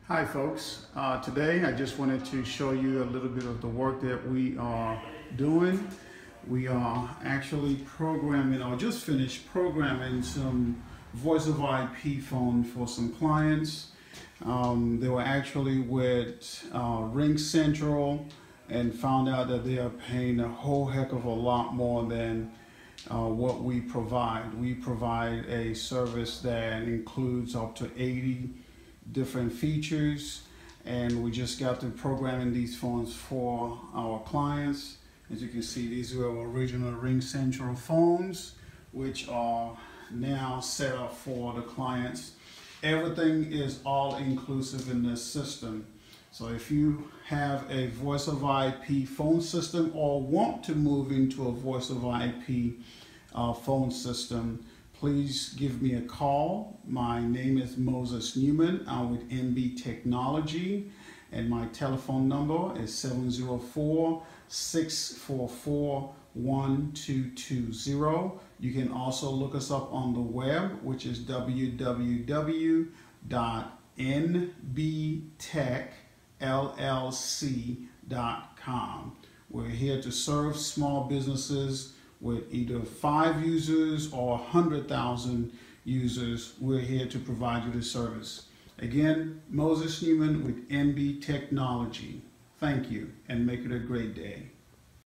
Hi folks, today I just wanted to show you a little bit of the work that we are doing. We are actually programming, or just finished programming some voice over IP phone for some clients. They were actually with RingCentral and found out that they are paying a whole heck of a lot more than what we provide. We provide a service that includes up to 80 different features, and we just got through programming these phones for our clients. As you can see, these are our original RingCentral phones, which are now set up for the clients. Everything is all inclusive in this system. So if you have a voice over IP phone system or want to move into a voice over IP phone system, please give me a call. My name is Moses Newman. I'm with NB Technology, and my telephone number is 704-644-1220. You can also look us up on the web, which is www.nbtechllc.com. We're here to serve small businesses with either 5 users or 100,000 users. We're here to provide you the service. Again, Moses Newman with NB Technology. Thank you, and make it a great day.